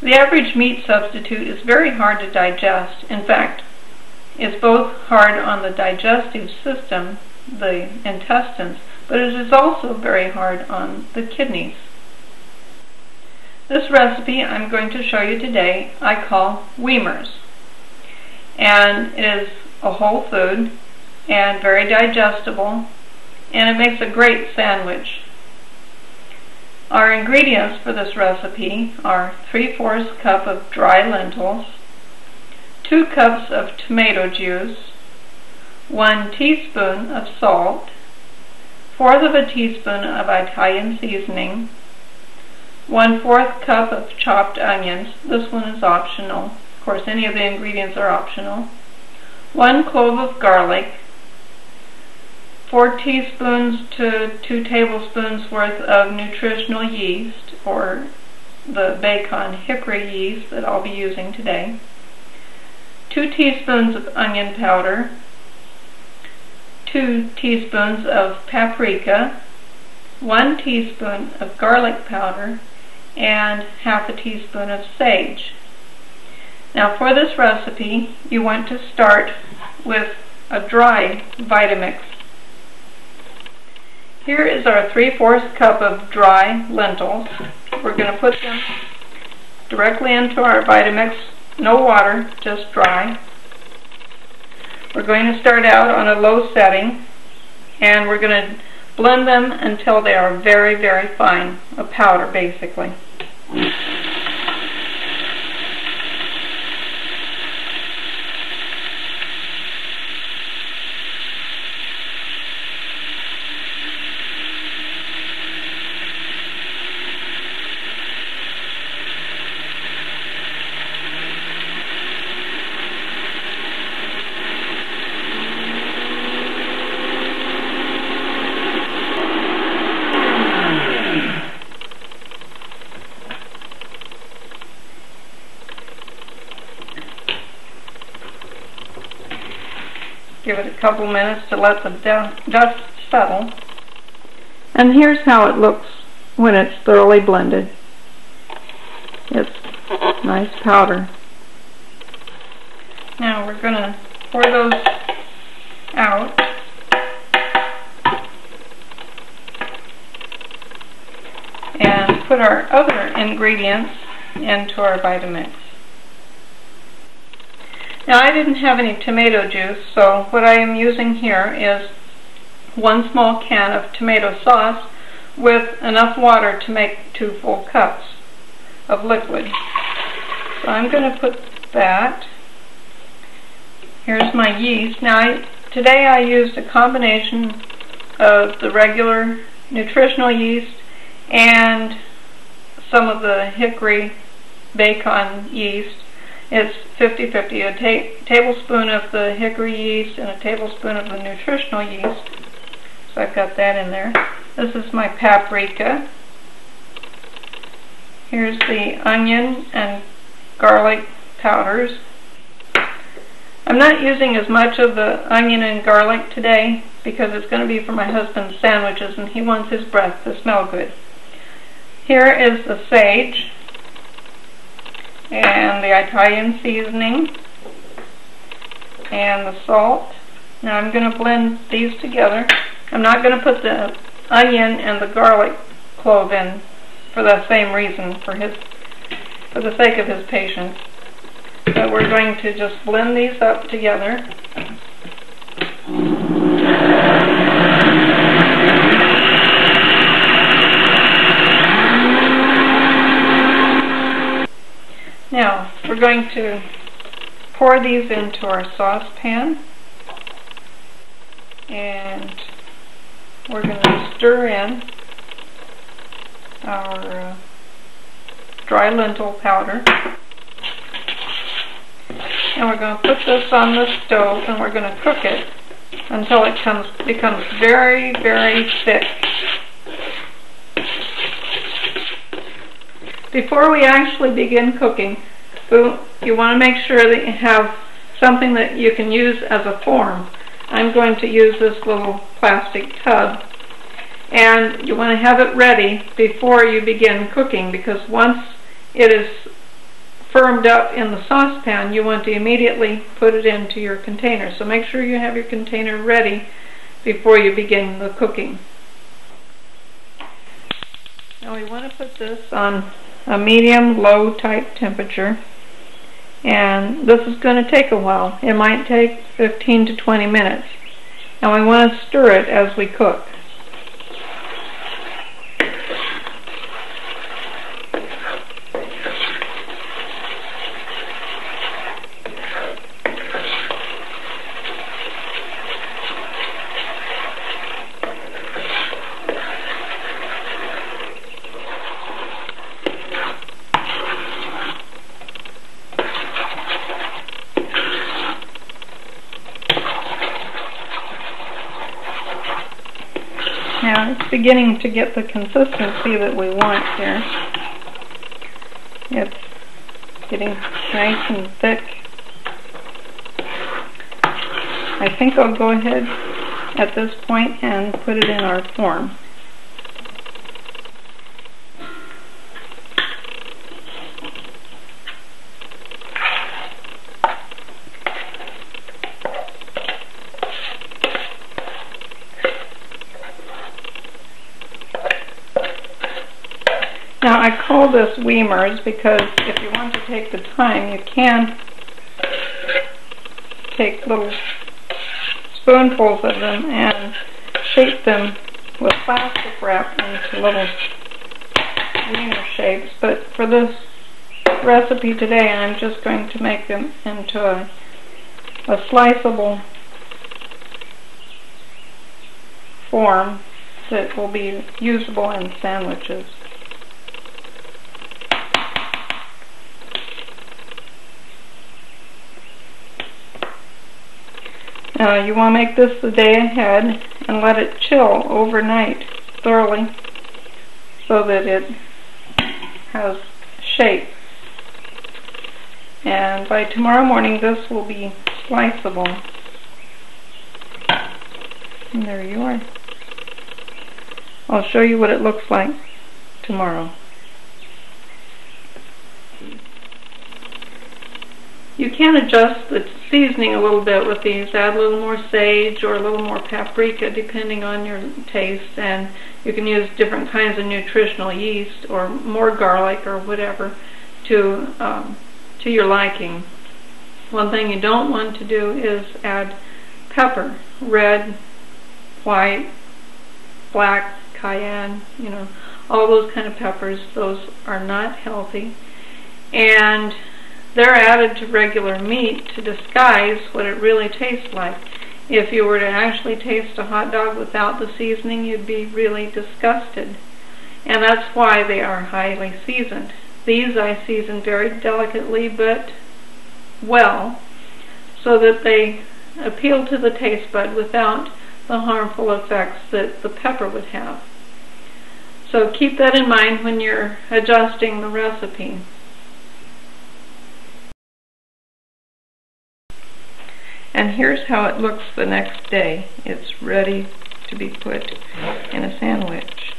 The average meat substitute is very hard to digest. In fact, it's both hard on the digestive system, the intestines, but it is also very hard on the kidneys. This recipe I'm going to show you today I call Weimers, and it is a whole food and very digestible, and it makes a great sandwich. Our ingredients for this recipe are 3/4 cup of dry lentils, 2 cups of tomato juice, 1 teaspoon of salt, 1/4 teaspoon of Italian seasoning, 1/4 cup of chopped onions. This one is optional. Of course, any of the ingredients are optional. 1 clove of garlic, 4 teaspoons to 2 tablespoons worth of nutritional yeast, or the Bakon Hickory Yeast that I'll be using today, 2 teaspoons of onion powder, 2 teaspoons of paprika, 1 teaspoon of garlic powder, and 1/2 teaspoon of sage. Now for this recipe, you want to start with a dry Vitamix. Here is our 3/4 cup of dry lentils. We're going to put them directly into our Vitamix. No water, just dry. We're going to start out on a low setting, and we're going to blend them until they are very, very fine, a powder basically. Give it a couple minutes to let the dust settle. And here's how it looks when it's thoroughly blended. It's nice powder. Now we're going to pour those out. And put our other ingredients into our Vitamix. Now I didn't have any tomato juice, so what I am using here is 1 small can of tomato sauce with enough water to make 2 full cups of liquid. So I'm going to put that. Here's my yeast. Now today I used a combination of the regular nutritional yeast and some of the hickory Bakon yeast. It's 50-50, a tablespoon of the hickory yeast and a tablespoon of the nutritional yeast. So I've got that in there. This is my paprika. Here's the onion and garlic powders. I'm not using as much of the onion and garlic today because it's going to be for my husband's sandwiches and he wants his breath to smell good. Here is the sage and the Italian seasoning and the salt. Now I'm going to blend these together. I'm not going to put the onion and the garlic clove in for the same reason, for the sake of his patience. But we're going to just blend these up together. Now, we're going to pour these into our saucepan, and we're going to stir in our dry lentil powder, and we're going to put this on the stove and we're going to cook it until it becomes very, very thick. Before we actually begin cooking, you want to make sure that you have something that you can use as a form. I'm going to use this little plastic tub, and you want to have it ready before you begin cooking, because once it is firmed up in the saucepan, you want to immediately put it into your container. So make sure you have your container ready before you begin the cooking. Now we want to put this on a medium-low type temperature, and this is going to take a while. It might take 15 to 20 minutes, and we want to stir it as we cook. Now it's beginning to get the consistency that we want here. It's getting nice and thick. I think I'll go ahead at this point and put it in our form. Now I call this Weimers because if you want to take the time, you can take little spoonfuls of them and shape them with plastic wrap into little Weimers shapes. But for this recipe today, I'm just going to make them into a sliceable form that will be usable in sandwiches. Now you want to make this the day ahead and let it chill overnight thoroughly so that it has shape. And by tomorrow morning this will be sliceable. And there you are. I'll show you what it looks like tomorrow. You can adjust the seasoning a little bit with these. Add a little more sage or a little more paprika depending on your taste, and you can use different kinds of nutritional yeast or more garlic or whatever to your liking. One thing you don't want to do is add pepper, red, white, black, cayenne, all those kind of peppers. Those are not healthy, and they're added to regular meat to disguise what it really tastes like. If you were to actually taste a hot dog without the seasoning, you'd be really disgusted. And that's why they are highly seasoned. These I season very delicately but well, so that they appeal to the taste bud without the harmful effects that the pepper would have. So keep that in mind when you're adjusting the recipe. And here's how it looks the next day. It's ready to be put in a sandwich.